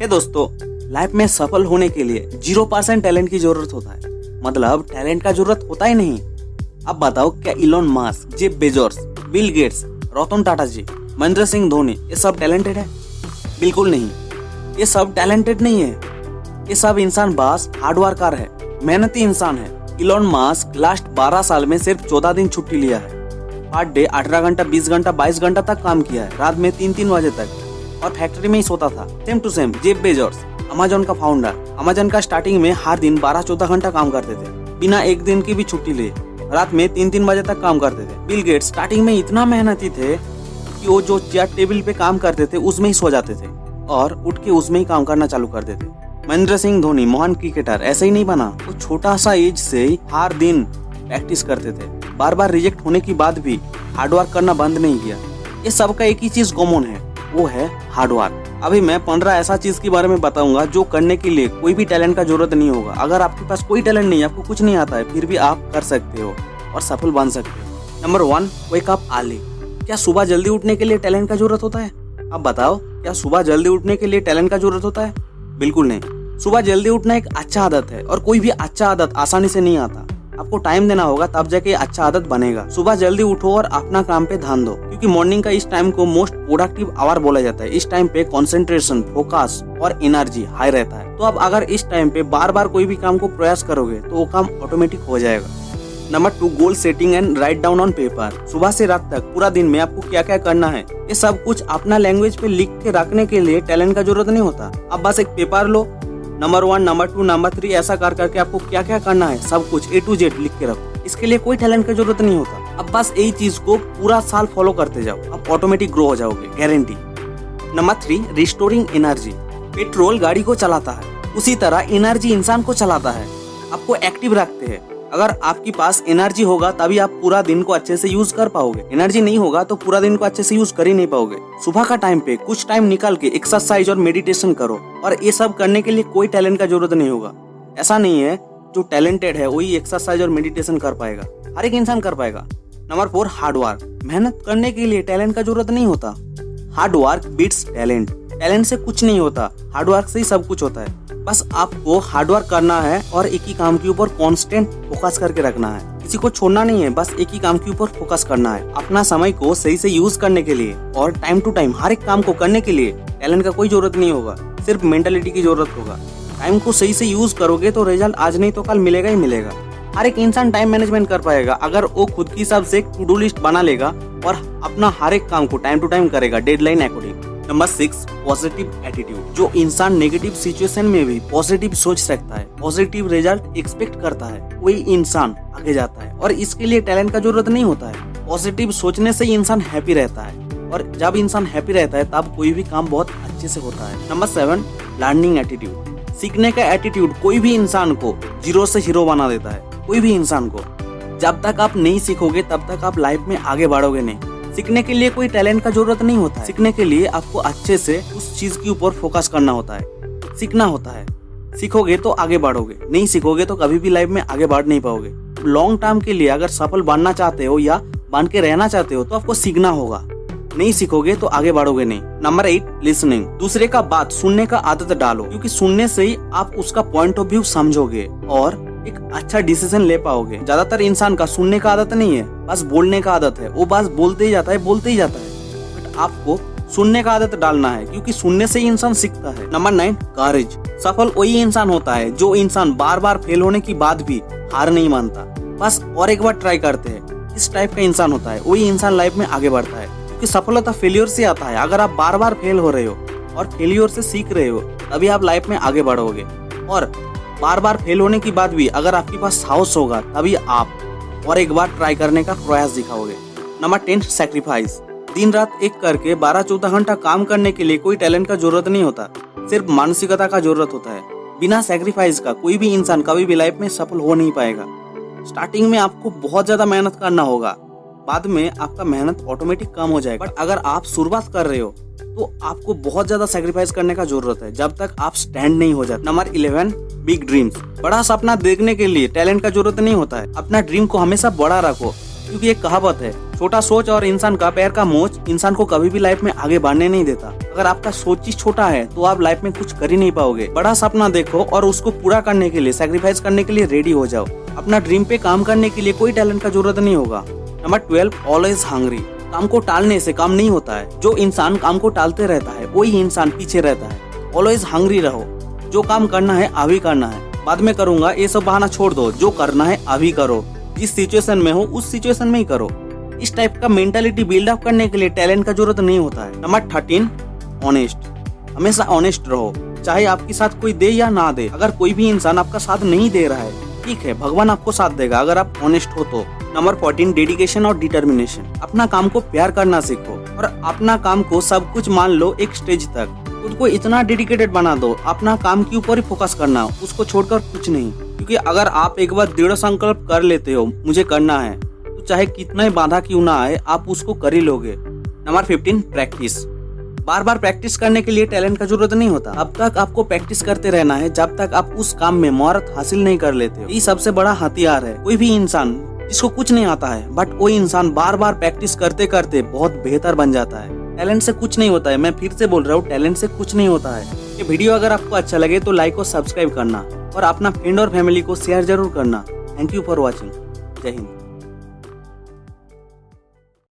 हे दोस्तों, लाइफ में सफल होने के लिए 0% टैलेंट की जरूरत होता है। मतलब टैलेंट का जरूरत होता ही नहीं। अब बताओ, क्या Elon Musk, Jeff Bezos, Bill Gates, Ratan Tata ji, Mahendra Singh Dhoni ये सब टैलेंटेड है? बिल्कुल नहीं। ये सब टैलेंटेड नहीं है। ये सब इंसान बस हार्डवर्कर है, मेहनती इंसान है। इलोन मस्क लास्ट 12 साल में सिर्फ 14 दिन छुट्टी लिया है। पर डे 18 घंटा, 20 घंटा, 22 घंटा तक काम किया है, रात में 3-3 बजे तक, और फैक्ट्री में ही सोता था। Same to same Jeff Bezos, Amazon का फाउंडर। अमेज़न का स्टार्टिंग में हर दिन 12-14 घंटा काम करते थे, बिना एक दिन की भी छुट्टी लिए, रात में 3-3 बजे तक काम करते थे। बिल गेट्स स्टार्टिंग में इतना मेहनती थे कि वो जो चेयर टेबल पे काम करते थे उसमें ही सो जाते थे और उठ के उसमें ही काम करना चालू कर देते। महेंद्र सिंह धोनी महान क्रिकेटर ऐसे ही नहीं बना। वो छोटा सा एज से ही हर दिन प्रैक्टिस करते थे, बार बार रिजेक्ट होने के बाद भी हार्डवर्क करना बंद नहीं किया। ये सबका एक ही चीज कॉमन है, वो है हार्डवर्क। अभी मैं 15 ऐसा चीज के बारे में बताऊंगा जो करने के लिए कोई भी टैलेंट का जरूरत नहीं होगा। अगर आपके पास कोई टैलेंट नहीं है, आपको कुछ नहीं आता है, फिर भी आप कर सकते हो और सफल बन सकते हो। Number 1, wake up early. क्या सुबह जल्दी उठने के लिए टैलेंट का जरूरत होता है? अब बताओ, क्या सुबह जल्दी उठने के लिए टैलेंट का जरूरत होता है? बिल्कुल नहीं। सुबह जल्दी उठना एक अच्छा आदत है और कोई भी अच्छा आदत आसानी से नहीं आता। आपको टाइम देना होगा, तब जाके अच्छा आदत बनेगा। सुबह जल्दी उठो और अपना काम पे ध्यान दो, क्योंकि मॉर्निंग का इस टाइम को मोस्ट प्रोडक्टिव आवर बोला जाता है। इस टाइम पे कंसंट्रेशन, फोकस और एनर्जी हाई रहता है। तो अब अगर इस टाइम पे बार बार कोई भी काम को प्रयास करोगे तो वो काम ऑटोमेटिक हो जाएगा। Number 2, goal setting and write down on paper. सुबह से रात तक पूरा दिन में आपको क्या क्या करना है, ये सब कुछ अपना लैंग्वेज पे लिख के रखने के लिए टैलेंट का जरूरत नहीं होता। अब बस एक पेपर लो, नंबर 1, नंबर 2, नंबर 3 ऐसा कर करके आपको क्या क्या करना है सब कुछ A to Z लिख के रखो। इसके लिए कोई टैलेंट की जरूरत नहीं होता। अब बस यही चीज को पूरा साल फॉलो करते जाओ, आप ऑटोमेटिक ग्रो हो जाओगे, guarantee. Number 3, restoring energy. Petrol गाड़ी को चलाता है, उसी तरह एनर्जी इंसान को चलाता है, आपको एक्टिव रखते हैं। अगर आपके पास एनर्जी होगा तभी आप पूरा दिन को अच्छे से यूज कर पाओगे। एनर्जी नहीं होगा तो पूरा दिन को अच्छे से यूज कर ही नहीं पाओगे। सुबह का टाइम पे कुछ टाइम निकाल के एक्सरसाइज और मेडिटेशन करो, और ये सब करने के लिए कोई टैलेंट का जरूरत नहीं होगा। ऐसा नहीं है जो टैलेंटेड है वही एक्सरसाइज और मेडिटेशन कर पाएगा, हर एक इंसान कर पाएगा। Number 4, hard work. मेहनत करने के लिए टैलेंट का जरूरत नहीं होता। Hard work beats talent. टैलेंट से कुछ नहीं होता, हार्डवर्क से ही सब कुछ होता है। बस आपको हार्डवर्क करना है और एक ही काम के ऊपर कांस्टेंट फोकस करके रखना है। किसी को छोड़ना नहीं है, बस एक ही काम के ऊपर फोकस करना है। अपना समय को सही से यूज करने के लिए और टाइम टू टाइम हर एक काम को करने के लिए टैलेंट का कोई जरूरत नहीं होगा, सिर्फ मेंटालिटी की जरूरत होगा। टाइम को सही से यूज करोगे तो रिजल्ट आज नहीं तो कल मिलेगा ही मिलेगा। हर एक इंसान टाइम मैनेजमेंट कर पाएगा अगर वो खुद की हिसाब से एक टू डू लिस्ट बना लेगा और अपना हर एक काम को टाइम टू टाइम करेगा, deadline according. Number 6, positive attitude. जो इंसान नेगेटिव सिचुएशन में भी पॉजिटिव सोच रखता है, पॉजिटिव रिजल्ट एक्सपेक्ट करता है, वही इंसान आगे जाता है। और इसके लिए टैलेंट का जरूरत नहीं होता है। पॉजिटिव सोचने से ही इंसान हैप्पी रहता है, और जब इंसान हैप्पी रहता है तब कोई भी काम बहुत अच्छे से होता है। Number 7, learning attitude. सीखने का एटीट्यूड कोई भी इंसान को जीरो से हीरो बना देता है, कोई भी इंसान को। जब तक आप नहीं सीखोगे तब तक आप लाइफ में आगे बढ़ोगे नहीं। सीखने के लिए कोई टैलेंट का जरूरत नहीं होता है। सीखने के लिए आपको अच्छे से उस चीज के ऊपर फोकस करना होता है, सीखना होता है। सीखोगे तो आगे बढ़ोगे, नहीं सीखोगे तो कभी भी लाइफ में आगे बढ़ नहीं पाओगे। लॉन्ग टर्म के लिए अगर सफल बनना चाहते हो या बन के रहना चाहते हो तो आपको सीखना होगा, नहीं सीखोगे तो आगे बढ़ोगे नहीं। Number 8, listening. दूसरे का बात सुनने का आदत डालो, क्योंकि सुनने से ही आप उसका पॉइंट ऑफ व्यू समझोगे और एक अच्छा डिसीजन ले पाओगे। ज्यादातर इंसान का सुनने का आदत नहीं है, बस बोलने का आदत है। वो बस बोलते ही जाता है, बोलते ही जाता है। बट आपको सुनने का आदत डालना है, क्योंकि सुनने से ही इंसान सीखता है। नंबर 9, करेज। सफल वही इंसान होता है जो इंसान बार बार फेल होने के बाद भी हार नहीं मानता, बस और एक बार ट्राई करते हैं। इस टाइप का इंसान होता है, वही इंसान लाइफ में आगे बढ़ता है। क्योंकि सफलता फेलियर से आता है। अगर आप बार बार फेल हो रहे हो और फेलियर से सीख रहे हो तभी आप लाइफ में आगे बढ़ोगे, और बार बार फेल होने के बाद भी अगर आपके पास साहस होगा तभी आप और एक बार ट्राई करने का प्रयास दिखाओगे। Number 10, sacrifice. दिन रात एक करके 12-14 घंटा काम करने के लिए कोई टैलेंट का जरूरत नहीं होता, सिर्फ मानसिकता का जरूरत होता है। बिना सैक्रिफाइस का कोई भी इंसान कभी भी लाइफ में सफल हो नहीं पाएगा। स्टार्टिंग में आपको बहुत ज्यादा मेहनत करना होगा, बाद में आपका मेहनत ऑटोमेटिक कम हो जाएगा। बट अगर आप शुरुआत कर रहे हो तो आपको बहुत ज्यादा सैक्रिफाइस करने का जरूरत है, जब तक आप स्टैंड नहीं हो जाते। Number 11, big dreams. बड़ा सपना देखने के लिए टैलेंट का जरूरत नहीं होता है। अपना ड्रीम को हमेशा बड़ा रखो, क्योंकि एक कहावत है, छोटा सोच और इंसान का पैर का मोच इंसान को कभी भी लाइफ में आगे बढ़ने नहीं देता। अगर आपका सोच ही छोटा है तो आप लाइफ में कुछ कर ही नहीं पाओगे। बड़ा सपना देखो और उसको पूरा करने के लिए सैक्रिफाइस करने के लिए रेडी हो जाओ। अपना ड्रीम पे काम करने के लिए कोई टैलेंट का जरूरत नहीं होगा। Number 12, always hungry. काम को टालने से काम नहीं होता है। जो इंसान काम को टालते रहता है वही इंसान पीछे रहता है। ऑलवेज हंग्री रहो। जो काम करना है अभी करना है, बाद में करूंगा ये सब बहाना छोड़ दो। जो करना है अभी करो। जिस सिचुएशन में हो उस सिचुएशन में ही करो। इस टाइप का मेंटालिटी बिल्डअप करने के लिए टैलेंट का जरूरत नहीं होता है। Number 13, honest. हमेशा ऑनेस्ट रहो, चाहे आपके साथ कोई दे या ना दे। अगर कोई भी इंसान आपका साथ नहीं दे रहा है, ठीक है, भगवान आपको साथ देगा अगर आप ऑनेस्ट हो तो। नंबर 14, डेडिकेशन और डिटर्मिनेशन। अपना काम को प्यार करना सीखो और अपना काम को सब कुछ मान लो एक स्टेज तक। खुद को इतना डेडिकेटेड बना दो, अपना काम के ऊपर ही फोकस करना, उसको छोड़कर कुछ नहीं। क्योंकि अगर आप एक बार दृढ़ संकल्प कर लेते हो मुझे करना है, तो चाहे कितना ही बाधा क्यों ना आए आप उसको कर ही लोगे। Number 15, practice. बार बार प्रैक्टिस करने के लिए टैलेंट का जरूरत नहीं होता। अब तक आपको प्रैक्टिस करते रहना है जब तक आप उस काम में महारत हासिल नहीं कर लेते हो। ये सबसे बड़ा हथियार है। कोई भी इंसान जिसको कुछ नहीं आता है बट वो इंसान बार बार प्रैक्टिस करते करते बहुत बेहतर बन जाता है। टैलेंट से कुछ नहीं होता है। मैं फिर से बोल रहा हूँ, टैलेंट से कुछ नहीं होता है। ये वीडियो अगर आपको अच्छा लगे तो लाइक और सब्सक्राइब करना और अपना फ्रेंड और फैमिली को शेयर जरूर करना। Thank you for watching. जय हिंद।